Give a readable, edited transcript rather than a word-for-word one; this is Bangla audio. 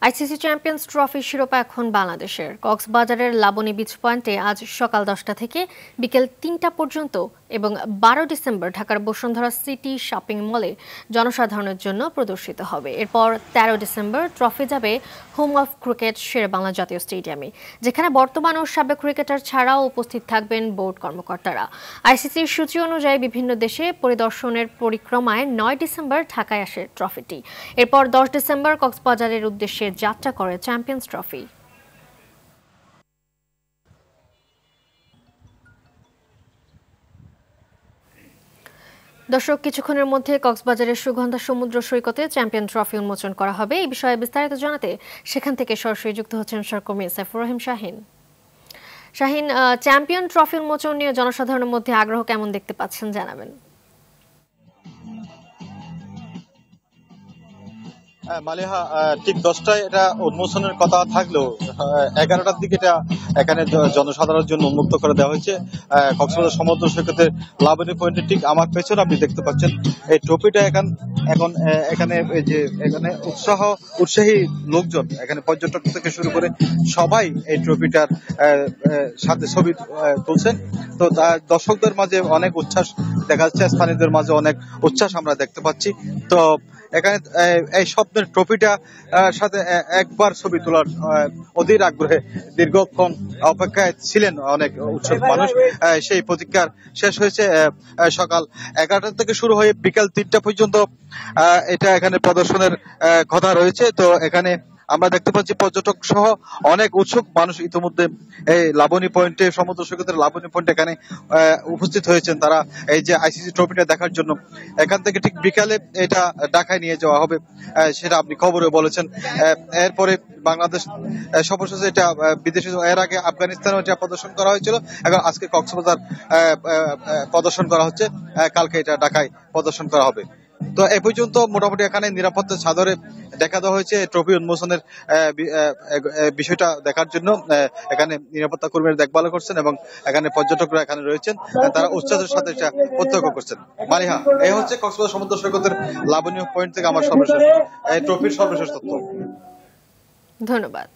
আইসিসি চ্যাম্পিয়ন্স ট্রফি শিরোপা এখন বাংলাদেশের। কক্সবাজারের লাবণী বিচ পয়েন্টে আজ সকাল 10টা থেকে বিকেল 3টা পর্যন্ত এবং 12 ডিসেম্বর ঢাকার বসুন্ধরা সিটি শপিং মলে জনসাধারণের জন্য প্রদর্শিত হবে। এরপর 13 ডিসেম্বর ট্রফি যাবে হোম অফ ক্রিকেট শেরেবাংলা জাতীয় স্টেডিয়ামে, যেখানে বর্তমান ও সাবেক ক্রিকেটার ছাড়াও উপস্থিত থাকবেন বোর্ড কর্মকর্তারা। আইসিসির সূচি অনুযায়ী বিভিন্ন দেশে পরিদর্শনের পরিক্রমায় 9 ডিসেম্বর ঢাকায় আসে ট্রফিটি। এরপর 10 ডিসেম্বর কক্সবাজারের উদ্দেশ্যে যাত্রা করে চ্যাম্পিয়ন্স ট্রফি। দর্শক, কিছুক্ষণের মধ্যে কক্সবাজারের সুগন্ধা সমুদ্র সৈকতে চ্যাম্পিয়ন ট্রফি উন্মোচন করা হবে। এই বিষয়ে বিস্তারিত জানাতে সেখান থেকে সরাসরি যুক্ত হচ্ছেন সহকর্মী সাইফুর রহিম শাহিন। শাহিন, চ্যাম্পিয়ন ট্রফি উন্মোচন নিয়ে জনসাধারণের মধ্যে আগ্রহ কেমন দেখতে পাচ্ছেন জানাবেন। মালিহা, ঠিক 10টায় এটা উন্মোচনের কথা থাকলেও 11টার দিকে এটা এখানে জনসাধারণের জন্য উন্মুক্ত করে দেওয়া হয়েছে। কক্সবাজার সমুদ্র সৈকতের লাবণী পয়েন্টে ঠিক আমার পেছনে আপনি দেখতে পাচ্ছেন এই ট্রফিটা এখন এখানে যে এখানে উৎসাহী লোকজন, এখানে পর্যটক থেকে শুরু করে সবাই এই ট্রফিটার সাথে ছবি তুলছেন। তো দর্শকদের মাঝে অনেক উচ্ছ্বাস দেখা যাচ্ছে, স্থানীয়দের মাঝে অনেক উচ্ছ্বাস আমরা দেখতে পাচ্ছি। তো এখানে এই স্বপ্নের ট্রফিটা সাথে একবার ছবি তোলার অধীর আগ্রহে দীর্ঘক্ষণ অপেক্ষায় ছিলেন অনেক উৎসুক মানুষ। সেই প্রতীক্ষার শেষ হয়েছে। সকাল 11টা থেকে শুরু হয়ে বিকাল 3টা পর্যন্ত এটা এখানে প্রদর্শনের কথা রয়েছে। তো এখানে আমরা দেখতে পাচ্ছি পর্যটক সহ অনেক উৎসুক মানুষ ইতিমধ্যে এই লাবণী পয়েন্টে, সমুদ্র সৈকতের লাবণী পয়েন্টে এখানে উপস্থিত হয়েছেন। তারা এই যে আইসিসি ট্রফিটা দেখার জন্য এখান থেকে ঠিক বিকালে এটা ঢাকায় নিয়ে যাওয়া হবে, সেটা আপনি খবরে বলেছেন। এরপরে বাংলাদেশ সর্বশেষে এটা বিদেশে, এর আগে আফগানিস্তানেও এটা প্রদর্শন করা হয়েছিল, এখন আজকে কক্সবাজার প্রদর্শন করা হচ্ছে, কালকে এটা ঢাকায় প্রদর্শন করা হবে। তো এ পর্যন্ত মোটামুটি এখানে নিরাপত্তা চাদরে দেখা দেওয়া হয়েছে ট্রফি উন্মোচনের বিষয়টা দেখার জন্য। এখানে নিরাপত্তা কর্মীরা দেখভাল করছেন এবং এখানে পর্যটকরা এখানে রয়েছেন, তারা উৎসাহের সাথে এটা প্রত্যক্ষ করছেন। মালিহা, এই হচ্ছে কক্সবাজার সমুদ্র সৈকতের লাবণী পয়েন্ট থেকে আমার সর্বশেষ ট্রফির সর্বশেষ তথ্য। ধন্যবাদ।